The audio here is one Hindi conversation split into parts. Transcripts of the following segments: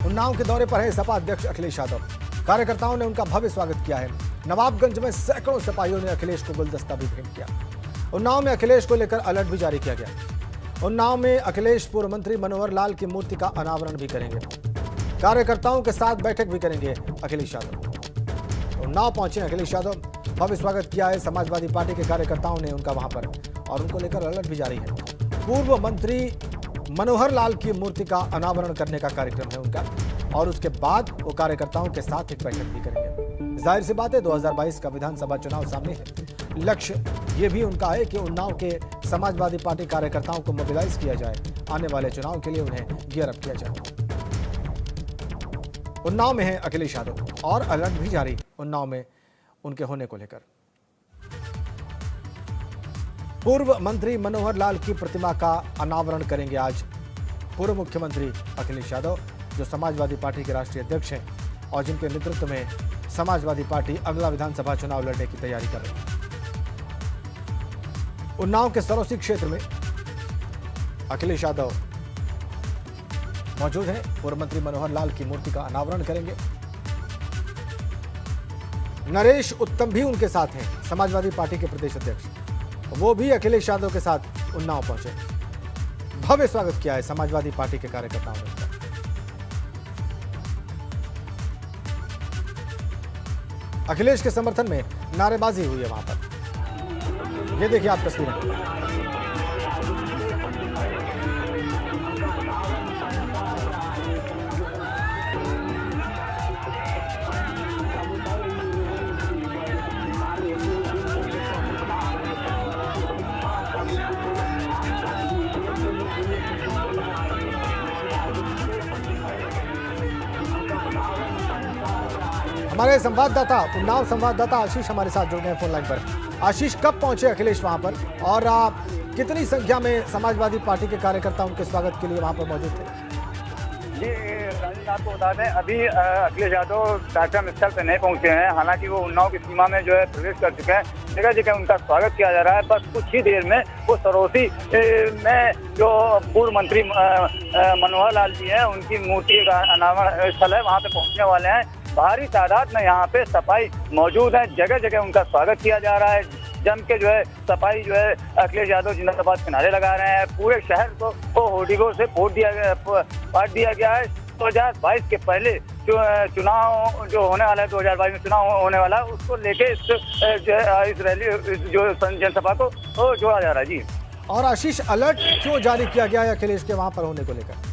उन्नाव के दौरे पर है सपा अध्यक्ष अखिलेश यादव। कार्यकर्ताओं ने उनका भव्य स्वागत किया है। नवाबगंज में सैकड़ों सिपाहियों ने अखिलेश को गुलदस्ता भी भेंट किया। उन्नाव में अखिलेश को लेकर अलर्ट भी जारी किया गया। उन्नाव में अखिलेश पूर्व मंत्री मनोहर लाल की मूर्ति का अनावरण भी करेंगे। कार्यकर्ताओं के साथ बैठक भी करेंगे अखिलेश यादव। उन्नाव पहुंचे अखिलेश यादव, भव्य स्वागत किया है समाजवादी पार्टी के कार्यकर्ताओं ने उनका वहां पर, और उनको लेकर अलर्ट भी जारी है। पूर्व मंत्री मनोहर लाल की मूर्ति का अनावरण करने का कार्यक्रम है उनका, और उसके बाद वो कार्यकर्ताओं के साथ एक बैठक भी करेंगे। जाहिर सी बात है 2022 का विधानसभा चुनाव सामने है। लक्ष्य ये भी उनका है कि उन्नाव के समाजवादी पार्टी कार्यकर्ताओं को मोबिलाइज किया जाए, आने वाले चुनाव के लिए उन्हें गियर अप किया जाए। उन्नाव में है अखिलेश यादव और अलर्ट भी जारी उन्नाव में उनके होने को लेकर। पूर्व मंत्री मनोहर लाल की प्रतिमा का अनावरण करेंगे आज पूर्व मुख्यमंत्री अखिलेश यादव, जो समाजवादी पार्टी के राष्ट्रीय अध्यक्ष हैं और जिनके नेतृत्व में समाजवादी पार्टी अगला विधानसभा चुनाव लड़ने की तैयारी कर रही है। उन्नाव के सरौसी क्षेत्र में अखिलेश यादव मौजूद हैं। पूर्व मंत्री मनोहर लाल की मूर्ति का अनावरण करेंगे। नरेश उत्तम भी उनके साथ हैं, समाजवादी पार्टी के प्रदेश अध्यक्ष, वो भी अखिलेश यादव के साथ उन्नाव पहुंचे। भव्य स्वागत किया है समाजवादी पार्टी के कार्यकर्ताओं ने। अखिलेश के समर्थन में नारेबाजी हुई है वहां पर। ये देखिए आप तस्वीरें। हमारे संवाददाता उन्नाव संवाददाता आशीष हमारे साथ जुड़ गए फोन लाइन पर। आशीष, कब पहुंचे अखिलेश वहां पर, और कितनी संख्या में समाजवादी पार्टी के कार्यकर्ता उनके स्वागत के लिए वहां पर मौजूद थे? जी राजीव, आपको बता दें अभी अखिलेश यादव कार्यक्रम स्थल पर नहीं पहुंचे हैं। हालांकि वो उन्नाव की सीमा में जो है प्रवेश कर चुके हैं। जगह जगह उनका स्वागत किया जा रहा है। बस कुछ ही देर में वो सरौसी में जो पूर्व मंत्री मनोहर लाल जी हैं, उनकी मूर्ति का अनावरण स्थल है, वहाँ पे पहुँचने वाले हैं। भारी तादाद में यहाँ पे सफाई मौजूद है। जगह जगह उनका स्वागत किया जा रहा है। जम के जो है सफाई जो है अखिलेश यादव जिंदाबाद के नारे लगा रहे हैं। पूरे शहर को होर्डिंगों से पाट दिया गया है। 2022 के पहले चुनाव जो होने वाला है, 2022 में चुनाव होने वाला है, उसको लेके इस रैली जो जनसभा को जोड़ा जा रहा है। जी और आशीष, अलर्ट क्यों जारी किया गया है अखिलेश के वहां पर होने को लेकर?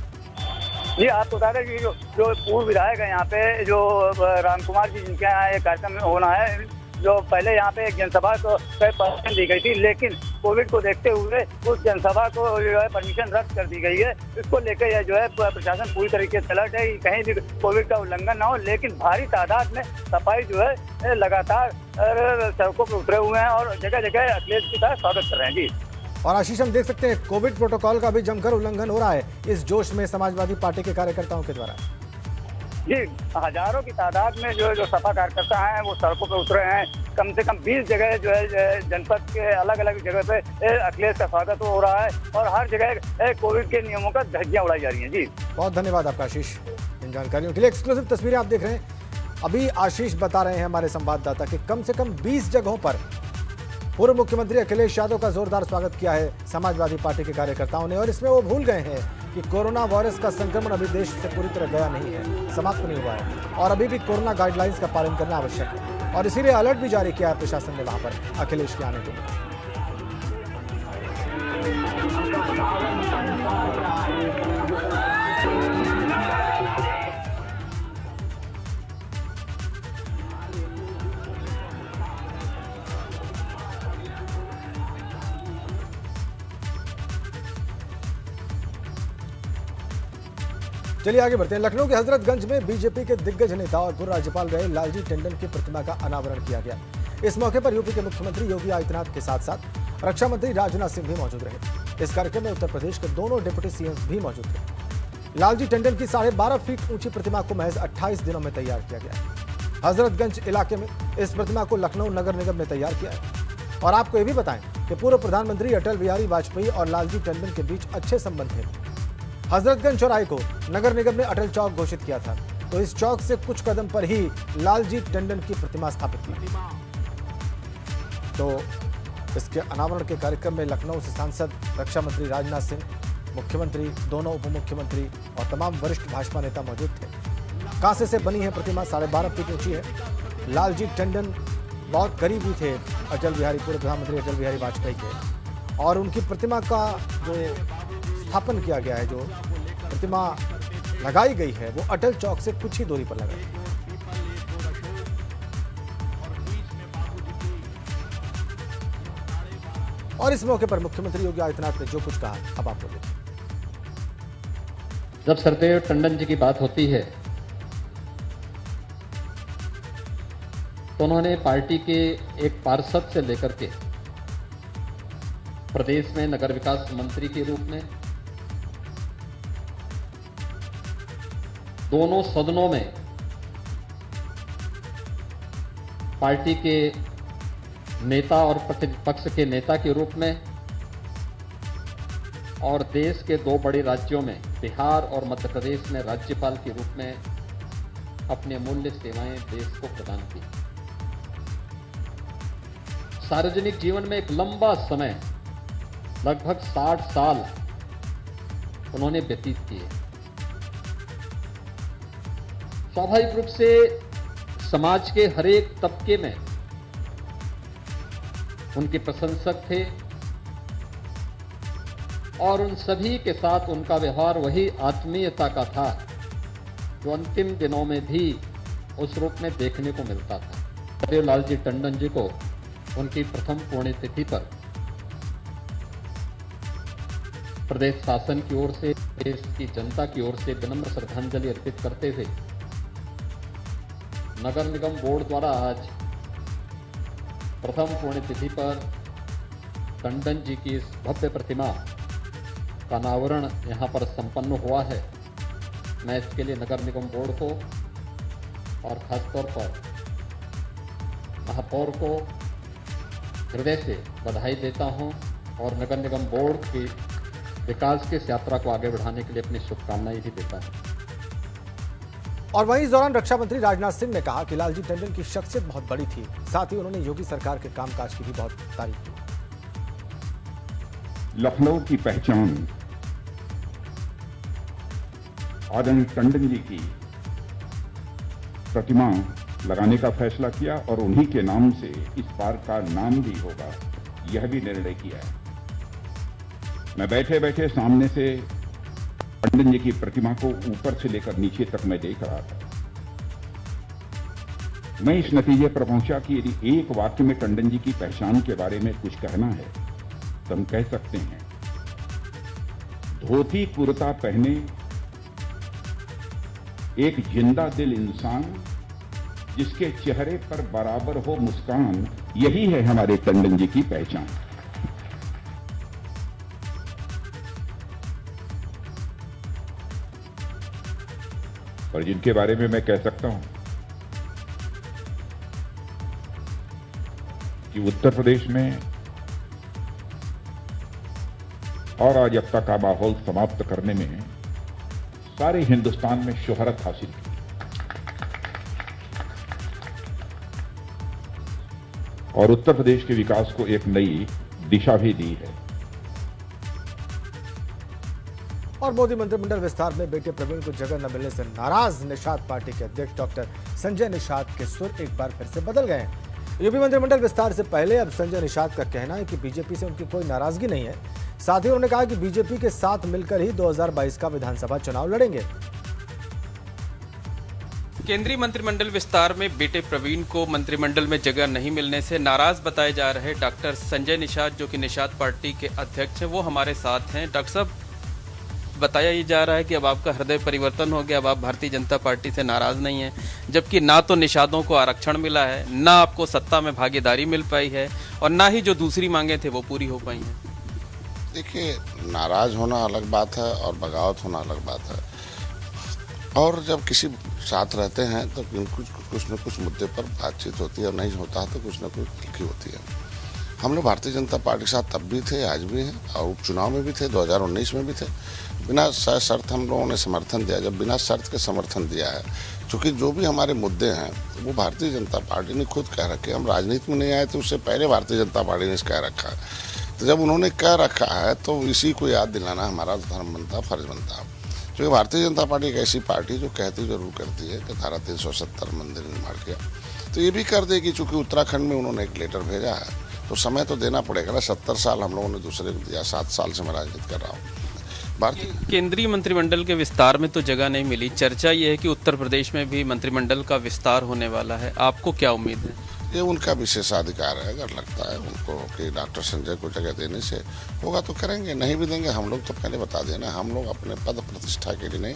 जी आपको बता दें कि जो पूर्व विधायक है यहाँ पे, जो राम कुमार जी, जिनके यहाँ एक कार्यक्रम होना है, जो पहले यहाँ पे एक जनसभा को परमिशन दी गई थी, लेकिन कोविड को देखते हुए उस जनसभा को जो है परमिशन रद्द कर दी गई है। इसको लेकर यह जो है प्रशासन पूरी तरीके से अलर्ट है कि कहीं भी कोविड का उल्लंघन ना हो। लेकिन भारी तादाद में सफाई जो है लगातार सड़कों पर उतरे हुए हैं और जगह जगह अखिलेश की तरह स्वागत कर रहे हैं। जी और आशीष, हम देख सकते हैं कोविड प्रोटोकॉल का भी जमकर उल्लंघन हो रहा है इस जोश में समाजवादी पार्टी के कार्यकर्ताओं के द्वारा। जी हजारों की तादाद में जो सपा कार्यकर्ता हैं वो सड़कों पर उतरे हैं। कम से कम 20 जगह जो है जनपद के अलग अलग जगह पे अखिलेश का स्वागत हो रहा है और हर जगह कोविड के नियमों का धज्जियां उड़ाई जा रही हैं। जी बहुत धन्यवाद आपका आशीष इन जानकारियों के लिए। एक्सक्लूसिव तस्वीरें आप देख रहे हैं। अभी आशीष बता रहे हैं हमारे संवाददाता कि कम से कम 20 जगहों पर पूर्व मुख्यमंत्री अखिलेश यादव का जोरदार स्वागत किया है समाजवादी पार्टी के कार्यकर्ताओं ने। और इसमें वो भूल गए हैं कि कोरोना वायरस का संक्रमण अभी देश से पूरी तरह गया नहीं है, समाप्त नहीं हुआ है, और अभी भी कोरोना गाइडलाइंस का पालन करना आवश्यक है। और इसीलिए अलर्ट भी जारी किया है प्रशासन ने वहां पर अखिलेश के आने के लिए। चलिए आगे बढ़ते हैं। लखनऊ के हजरतगंज में बीजेपी के दिग्गज नेता और पूर्व राज्यपाल रहे लालजी टंडन की प्रतिमा का अनावरण किया गया। इस मौके पर यूपी के मुख्यमंत्री योगी आदित्यनाथ के साथ साथ रक्षा मंत्री राजनाथ सिंह भी मौजूद रहे। इस कार्यक्रम में उत्तर प्रदेश के दोनों डिप्टी सीएम भी मौजूद थे। लालजी टंडन की 12.5 फीट ऊंची प्रतिमा को महज 28 दिनों में तैयार किया गया। हजरतगंज इलाके में इस प्रतिमा को लखनऊ नगर निगम ने तैयार किया है। और आपको ये भी बताएं कि पूर्व प्रधानमंत्री अटल बिहारी वाजपेयी और लालजी टंडन के बीच अच्छे संबंध थे। हजरतगंज चौराहे को नगर निगम ने अटल चौक घोषित किया था, तो इस चौक से कुछ कदम पर ही लालजी टंडन की प्रतिमा स्थापित की। तो इसके अनावरण के कार्यक्रम में लखनऊ से सांसद, रक्षा मंत्री राजनाथ सिंह, मुख्यमंत्री, दोनों उप मुख्यमंत्री और तमाम वरिष्ठ भाजपा नेता मौजूद थे। कांसे से बनी है प्रतिमा 12.5 फीट ऊंची है। लालजी टंडन बहुत करीबी थे पूर्व प्रधानमंत्री अटल बिहारी वाजपेयी के, और उनकी प्रतिमा का जो स्थापन किया गया है, जो प्रतिमा लगाई गई है, वो अटल चौक से कुछ ही दूरी पर लगाई गई। और इस मौके पर मुख्यमंत्री योगी आदित्यनाथ ने जो कुछ कहा, अब आप बोलिए। जब सरदेव टंडन जी की बात होती है तो उन्होंने पार्टी के एक पार्षद से लेकर के प्रदेश में नगर विकास मंत्री के रूप में दोनों सदनों में पार्टी के नेता और प्रतिपक्ष के नेता के रूप में और देश के 2 बड़े राज्यों में बिहार और मध्य प्रदेश में राज्यपाल के रूप में अपनी अमूल्य सेवाएं देश को प्रदान की। सार्वजनिक जीवन में एक लंबा समय, लगभग 60 साल उन्होंने व्यतीत किए। स्वाभाविक रूप से समाज के हर एक तबके में उनके प्रशंसक थे और उन सभी के साथ उनका व्यवहार वही आत्मीयता का था जो अंतिम दिनों में भी उस रूप में देखने को मिलता था। सरदेव लालजी टंडन जी को उनकी प्रथम पुण्यतिथि पर प्रदेश शासन की ओर से, देश की जनता की ओर से विनम्र श्रद्धांजलि अर्पित करते हुए नगर निगम बोर्ड द्वारा आज प्रथम पुण्यतिथि पर टंडन जी की इस भव्य प्रतिमा का अनावरण यहाँ पर संपन्न हुआ है। मैं इसके लिए नगर निगम बोर्ड को और खासतौर पर महापौर को हृदय से बधाई देता हूँ और नगर निगम बोर्ड की विकास की इस यात्रा को आगे बढ़ाने के लिए अपनी शुभकामनाएं भी देता हूँ। और वहीं इस दौरान रक्षा मंत्री राजनाथ सिंह ने कहा कि लालजी टंडन की शख्सियत बहुत बड़ी थी, साथ ही उन्होंने योगी सरकार के कामकाज की भी बहुत तारीफ की। लखनऊ की पहचान आदरणीय टंडन जी की प्रतिमा लगाने का फैसला किया और उन्हीं के नाम से इस बार का नाम भी होगा, यह भी निर्णय किया है। मैं बैठे बैठे सामने से टंडन जी की प्रतिमा को ऊपर से लेकर नीचे तक मैं देख रहा था। मैं इस नतीजे पर पहुंचा कि यदि एक वाक्य में टंडन जी की पहचान के बारे में कुछ कहना है तो हम कह सकते हैं, धोती कुर्ता पहने एक जिंदा दिल इंसान, जिसके चेहरे पर बराबर हो मुस्कान, यही है हमारे टंडन जी की पहचान। और जिनके बारे में मैं कह सकता हूं कि उत्तर प्रदेश में अराजकता का माहौल समाप्त करने में सारे हिंदुस्तान में शोहरत हासिल की और उत्तर प्रदेश के विकास को एक नई दिशा भी दी है। और मोदी मंत्रिमंडल विस्तार में बेटे प्रवीण को जगह न मिलने से नाराज निषाद पार्टी के अध्यक्ष डॉक्टर संजय निषाद के सुर एक बार फिर से बदल गए हैं। यूपी मंत्रिमंडल विस्तार से पहले अब संजय निषाद का कहना है कि बीजेपी से उनकी कोई नाराजगी नहीं है। साथ ही उन्होंने कहा कि बीजेपी के साथ मिलकर ही 2022 का विधानसभा चुनाव लड़ेंगे। केंद्रीय मंत्रिमंडल विस्तार में बेटे प्रवीण को मंत्रिमंडल में जगह नहीं मिलने से नाराज बताए जा रहे डॉक्टर संजय निषाद, जो कि निषाद पार्टी के अध्यक्ष हैं, वो हमारे साथ हैं। डॉक्टर साहब, बताया ये जा रहा है कि अब आपका हृदय परिवर्तन हो गया, अब आप भारतीय जनता पार्टी से नाराज नहीं हैं, जबकि ना तो निषादों को आरक्षण मिला है, ना आपको सत्ता में भागीदारी मिल पाई है और ना ही जो दूसरी मांगे थे वो पूरी हो पाई हैं। देखिए, नाराज होना अलग बात है और बगावत होना अलग बात है। और जब किसी साथ रहते हैं तो कुछ न कुछ मुद्दे पर बातचीत होती है और नहीं होता है तो कुछ न कुछ लिखी होती है। हम लोग भारतीय जनता पार्टी के साथ तब भी थे, आज भी हैं और उपचुनाव में भी थे, 2019 में भी थे। बिना शर्त हम लोगों ने समर्थन दिया। जब बिना शर्त के समर्थन दिया है, क्योंकि जो भी हमारे मुद्दे हैं वो भारतीय जनता पार्टी ने खुद कह रखे। हम राजनीति में नहीं आए तो उससे पहले भारतीय जनता पार्टी ने कह रखा है। तो जब उन्होंने कह रखा है तो इसी को याद दिलाना हमारा धर्म बनता, फर्ज बनता। क्योंकि भारतीय जनता पार्टी एक ऐसी पार्टी जो कहती जरूर करती है कि धारा 370 मंदिर निर्माण किया, तो ये भी कर देगी। चूँकि उत्तराखंड में उन्होंने एक लेटर भेजा है तो समय तो देना पड़ेगा ना। 70 साल हम लोगों ने दूसरे को दिया, 7 साल से मैं राजनीति कर रहा हूँ। भारतीय केंद्रीय मंत्रिमंडल के विस्तार में तो जगह नहीं मिली। चर्चा ये है कि उत्तर प्रदेश में भी मंत्रिमंडल का विस्तार होने वाला है। आपको क्या उम्मीद है? ये उनका विशेषाधिकार है। अगर लगता है उनको कि डॉक्टर संजय को जगह देने से होगा तो करेंगे, नहीं भी देंगे। हम लोग तो पहले बता देना, हम लोग अपने पद प्रतिष्ठा के लिए नहीं,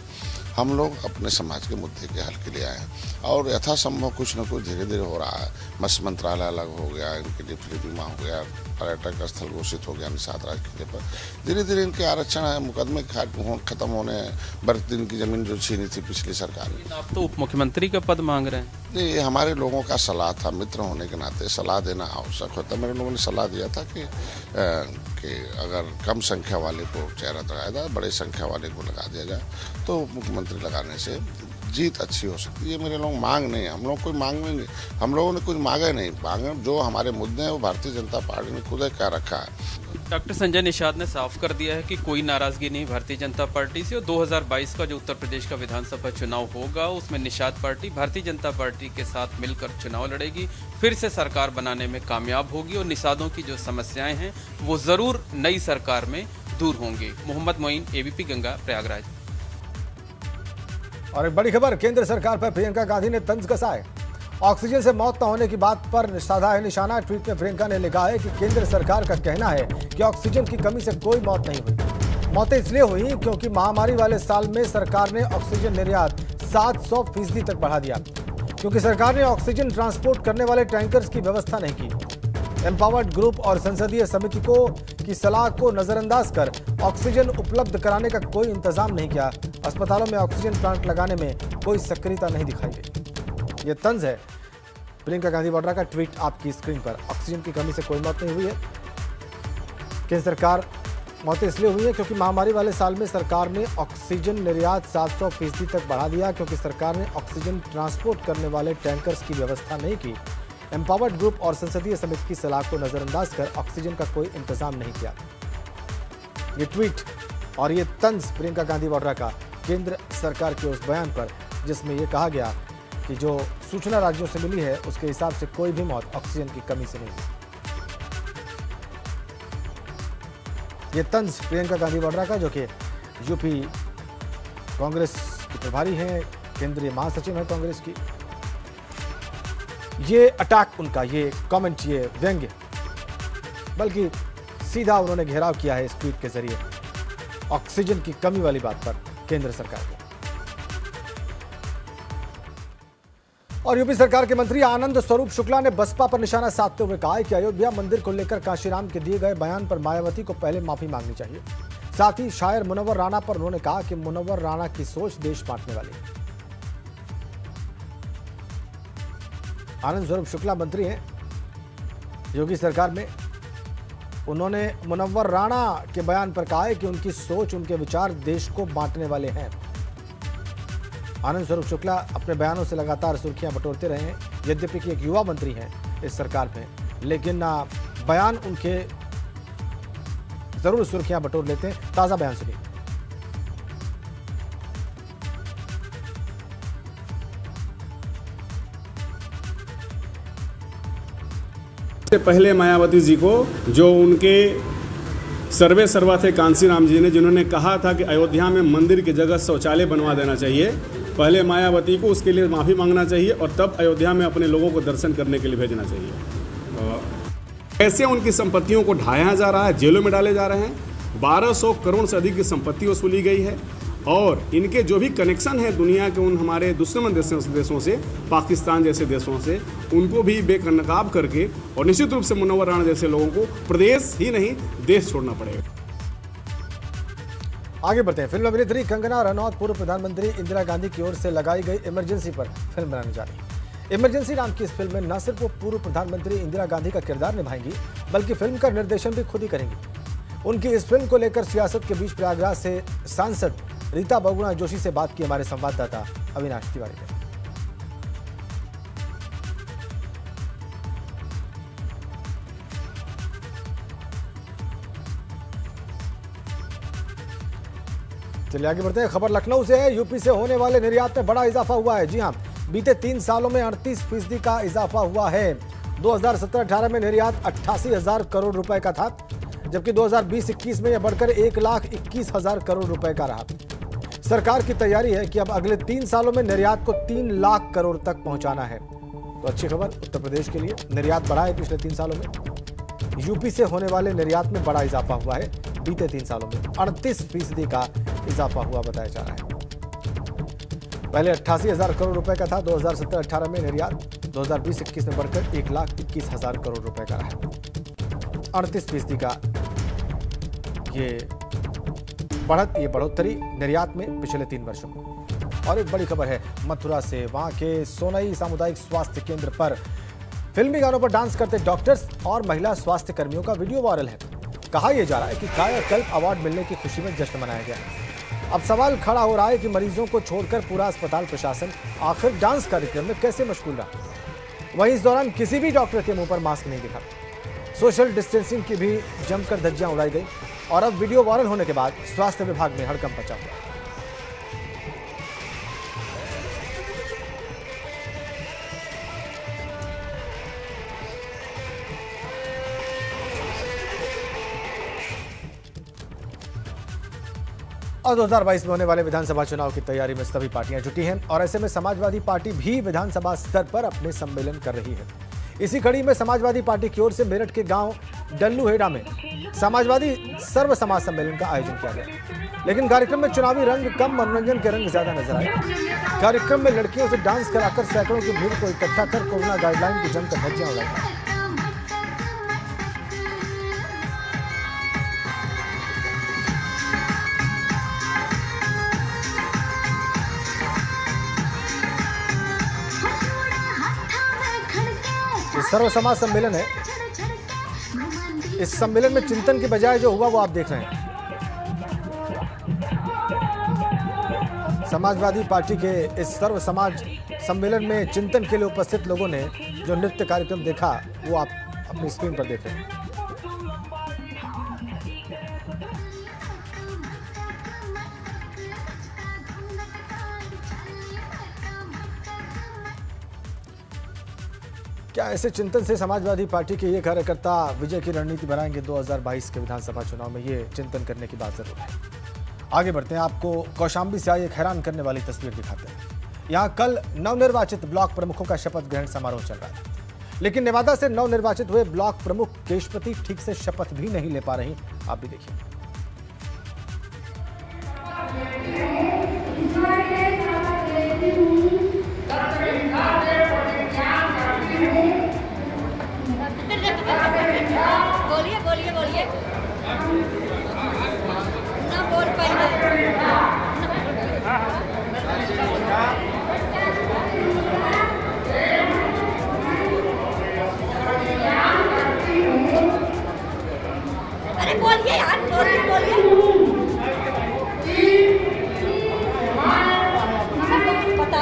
हम लोग अपने समाज के मुद्दे के हल के लिए आए हैं। और यथासंभव कुछ न कुछ धीरे धीरे हो रहा है। मत्स्य मंत्रालय अलग हो गया, इनके लिए फ्री बीमा हो गया, पर्यटक स्थल घोषित हो गया निषाद राज किले पर। धीरे धीरे इनके आरक्षण है, मुकदमे खत्म होने, बर्फ दिन की जमीन जो छीनी थी पिछली सरकार ने। आप तो उप मुख्यमंत्री का पद मांग रहे हैं। ये हमारे लोगों का सलाह था, मित्र होने के नाते सलाह देना आवश्यक होता है। मेरे लोगों ने सलाह दिया था कि अगर कम संख्या वाले को चेहरा लगाया जाए, बड़े संख्या वाले को लगा दिया जाए तो मुख्यमंत्री लगाने से जीत अच्छी हो सकती है। ये मेरे लोग मांग नहीं, हम लोग कोई मांग नहीं, हम लोगों ने कुछ मांगा नहीं। मांगे जो हमारे मुद्दे हैं वो भारतीय जनता पार्टी ने खुद कह रखा है। डॉक्टर संजय निषाद ने साफ कर दिया है कि कोई नाराजगी नहीं भारतीय जनता पार्टी से। और 2022 का जो उत्तर प्रदेश का विधानसभा चुनाव होगा उसमें निषाद पार्टी भारतीय जनता पार्टी के साथ मिलकर चुनाव लड़ेगी, फिर से सरकार बनाने में कामयाब होगी और निषादों की जो समस्याएं हैं वो जरूर नई सरकार में दूर होंगी। मोहम्मद मोइन, एबीपी गंगा, प्रयागराज। और एक बड़ी खबर, केंद्र सरकार पर प्रियंका गांधी ने तंज कसा है। ऑक्सीजन से मौत न होने की बात पर साधा है निशाना। ट्वीट में प्रियंका ने लिखा है कि केंद्र सरकार का कहना है कि ऑक्सीजन की कमी से कोई मौत नहीं हुई। मौतें इसलिए हुई क्योंकि महामारी वाले साल में सरकार ने ऑक्सीजन निर्यात 700% तक बढ़ा दिया, क्योंकि सरकार ने ऑक्सीजन ट्रांसपोर्ट करने वाले टैंकर्स की व्यवस्था नहीं की। एम्पावर्ड ग्रुप और संसदीय समिति की सलाह को नजरअंदाज कर ऑक्सीजन उपलब्ध कराने का कोई इंतजाम नहीं किया। अस्पतालों में ऑक्सीजन प्लांट लगाने में कोई सक्रियता नहीं दिखाई गई। ये तंज है प्रियंका गांधी वाड्रा का ट्वीट आपकी स्क्रीन पर। ऑक्सीजन की कमी से कोई मौत नहीं हुई है। केंद्र सरकार मौतें इसलिए हुई है क्योंकि महामारी वाले साल में सरकार ने ऑक्सीजन निर्यात 700% तक बढ़ा दिया, क्योंकि सरकार ने ऑक्सीजन ट्रांसपोर्ट करने वाले टैंकर्स की व्यवस्था नहीं की। एम्पावर्ड ग्रुप और संसदीय समिति की सलाह को नजरअंदाज कर ऑक्सीजन का कोई इंतजाम नहीं किया। ये ट्वीट और ये तंज प्रियंका गांधी वाड्रा का केंद्र सरकार के उस बयान पर जिसमें यह कहा गया कि जो सूचना राज्यों से मिली है उसके हिसाब से कोई भी मौत ऑक्सीजन की कमी से नहीं हुई। ये तंज प्रियंका गांधी वाड्रा का, जो कि यूपी कांग्रेस की प्रभारी हैं, केंद्रीय महासचिव हैं कांग्रेस की। ये अटैक उनका, ये कमेंट, ये व्यंग्य, बल्कि सीधा उन्होंने घेराव किया है इस ट्वीट के जरिए ऑक्सीजन की कमी वाली बात पर केंद्र सरकार को। और यूपी सरकार के मंत्री आनंद स्वरूप शुक्ला ने बसपा पर निशाना साधते हुए कहा कि अयोध्या मंदिर को लेकर कांशीराम के दिए गए बयान पर मायावती को पहले माफी मांगनी चाहिए। साथ ही शायर मुनव्वर राणा पर उन्होंने कहा कि मुनव्वर राणा की सोच देश बांटने वाली है। आनंद स्वरूप शुक्ला मंत्री हैं योगी सरकार में। उन्होंने मुनव्वर राणा के बयान पर कहा है कि उनकी सोच, उनके विचार देश को बांटने वाले हैं। आनंद स्वरूप शुक्ला अपने बयानों से लगातार सुर्खियां बटोरते रहे हैं। यद्यपि कि एक युवा मंत्री हैं इस सरकार में, लेकिन बयान उनके जरूर सुर्खियां बटोर लेते हैं। ताजा बयान सुनिए। से पहले मायावती जी को, जो उनके सर्वे सर्वा थे कांशीराम जी ने, जिन्होंने कहा था कि अयोध्या में मंदिर की जगह शौचालय बनवा देना चाहिए, पहले मायावती को उसके लिए माफ़ी मांगना चाहिए और तब अयोध्या में अपने लोगों को दर्शन करने के लिए भेजना चाहिए। कैसे उनकी संपत्तियों को ढाया जा रहा है, जेलों में डाले जा रहे हैं। 1200 करोड़ से अधिक की संपत्ति वसूली गई है और इनके जो भी कनेक्शन है दुनिया के उन हमारे दुश्मन देशों से, पाकिस्तान जैसे देशों से, उनको भी बेनकाब करके और निश्चित रूप से मुनव्वर राणा जैसे लोगों को प्रदेश ही नहीं देश छोड़ना पड़ेगा। आगे बढ़ते हैं। फिल्म अभिनेत्री कंगना रनौत पूर्व प्रधानमंत्री इंदिरा गांधी की ओर से लगाई गई इमरजेंसी पर फिल्म बनाने जा रही है। इमरजेंसी नाम की इस फिल्म में न सिर्फ वो पूर्व प्रधानमंत्री इंदिरा गांधी का किरदार निभाएंगी, बल्कि फिल्म का निर्देशन भी खुद ही करेंगी। उनकी इस फिल्म को लेकर सियासत के बीच प्रयागराज से सांसद रीता बहुगुणा जोशी से बात की हमारे संवाददाता अविनाश तिवारी ने। चलिए आगे बढ़ते हैं। खबर लखनऊ से है। यूपी से होने वाले निर्यात में बड़ा इजाफा हुआ है। जी हां, बीते 3 सालों में 38% का इजाफा हुआ है। 2017-18 में निर्यात 88,000 करोड़ रुपए का था, जबकि 2020-21 में यह बढ़कर 1,21,000 करोड़ रुपए का रहा। सरकार की तैयारी है कि अब अगले 3 सालों में निर्यात को 3 लाख करोड़ तक पहुंचाना है। तो अच्छी खबर उत्तर प्रदेश के लिए, निर्यात बढ़ा है पिछले 3 सालों में। यूपी से होने वाले निर्यात में बड़ा इजाफा हुआ है। बीते 3 सालों में 38% का इजाफा हुआ बताया जा रहा है। पहले 88,000 करोड़ रुपए का था 2017-18 में निर्यात, 2020-21 में बढ़कर 1,21,000 करोड़ रुपए का रहा। 38% का ये बढ़ोतरी निर्यात में पिछले 3 वर्षों में। और एक बड़ी खबर है मथुरा से। वहां के सोनई सामुदायिक स्वास्थ्य केंद्र पर फिल्मी गानों पर डांस करते डॉक्टर्स और महिला स्वास्थ्य कर्मियों का वीडियो वायरल है। कहा यह जा रहा है कि कायाकल्प अवार्ड मिलने की खुशी में जश्न मनाया गया। अब सवाल खड़ा हो रहा है कि मरीजों को छोड़कर पूरा अस्पताल प्रशासन आखिर डांस कार्यक्रम में कैसे मशगूल रहा। वहीं इस दौरान किसी भी डॉक्टर के मुंह पर मास्क नहीं दिखा। सोशल डिस्टेंसिंग की भी जमकर धज्जियां उड़ाई गई और अब वीडियो वायरल होने के बाद स्वास्थ्य विभाग में हड़कंप मचा हुआ। और 2022 में होने वाले विधानसभा चुनाव की तैयारी में सभी पार्टियां जुटी हैं और ऐसे में समाजवादी पार्टी भी विधानसभा स्तर पर अपने सम्मेलन कर रही है। इसी कड़ी में समाजवादी पार्टी की ओर से मेरठ के गांव डल्लूहेड़ा में समाजवादी सर्व समाज सम्मेलन का आयोजन किया गया। लेकिन कार्यक्रम में चुनावी रंग कम, मनोरंजन के रंग ज्यादा नजर आए। कार्यक्रम में लड़कियों से डांस कराकर सैकड़ों की भीड़ को इकट्ठा कर कोरोना गाइडलाइन की जमकर धज्जियां उड़ाई। सर्व समाज सम्मेलन है। इस सम्मेलन में चिंतन की बजाय जो हुआ वो आप देख रहे हैं। समाजवादी पार्टी के इस सर्व समाज सम्मेलन में चिंतन के लिए उपस्थित लोगों ने जो नृत्य कार्यक्रम देखा वो आप अपनी स्क्रीन पर देख रहे हैं। क्या ऐसे चिंतन से समाजवादी पार्टी के ये कार्यकर्ता विजय की रणनीति बनाएंगे 2022 के विधानसभा चुनाव में? ये चिंतन करने की बात जरूर है। आगे बढ़ते हैं, आपको कौशाम्बी से आई एक हैरान करने वाली तस्वीर दिखाते हैं। यहाँ कल नवनिर्वाचित ब्लॉक प्रमुखों का शपथ ग्रहण समारोह चल रहा है, लेकिन नेवादा से नवनिर्वाचित हुए ब्लॉक प्रमुख केशपति ठीक से शपथ भी नहीं ले पा रही। आप भी देखिए। बोलिए ना बोल पाएंगे। अरे बोलिए यार, बोलिए पता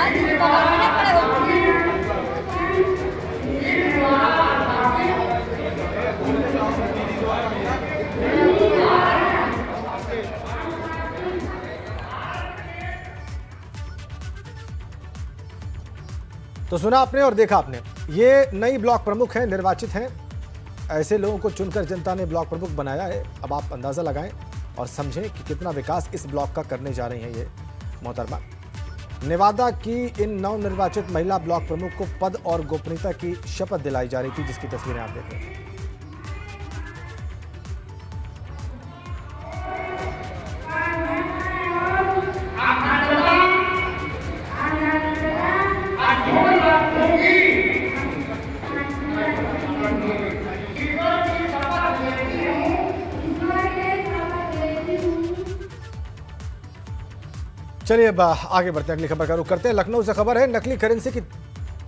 तो सुना आपने और देखा आपने। ये नई ब्लॉक प्रमुख हैं, निर्वाचित हैं। ऐसे लोगों को चुनकर जनता ने ब्लॉक प्रमुख बनाया है। अब आप अंदाजा लगाएं और समझें कि कितना विकास इस ब्लॉक का करने जा रही हैं ये मोहतरमा। नेवादा की इन नवनिर्वाचित महिला ब्लॉक प्रमुख को पद और गोपनीयता की शपथ दिलाई जा रही थी, जिसकी तस्वीरें आप देख रहे हैं। चलिए अब आगे बढ़ते हैं, अगली खबर का रुख करते हैं। लखनऊ से खबर है, नकली करेंसी की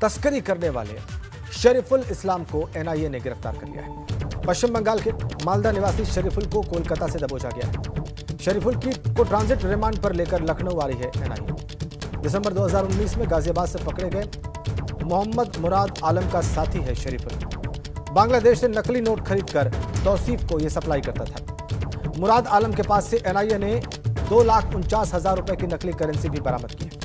तस्करी करने वाले शरीफुल इस्लाम को एनआईए ने गिरफ्तार कर लिया है। पश्चिम बंगाल के मालदा निवासी शरीफुल को कोलकाता से दबोचा गया है। शरीफुल को ट्रांजिट रिमांड पर लेकर लखनऊ आ रही है एनआईए। दिसंबर 2019 में गाजियाबाद से पकड़े गए मोहम्मद मुराद आलम का साथी है शरीफुल। बांग्लादेश से नकली नोट खरीदकर तौसीफ को यह सप्लाई करता था। मुराद आलम के पास से एनआईए ने 2,49,000 रुपए की नकली करेंसी भी बरामद की है।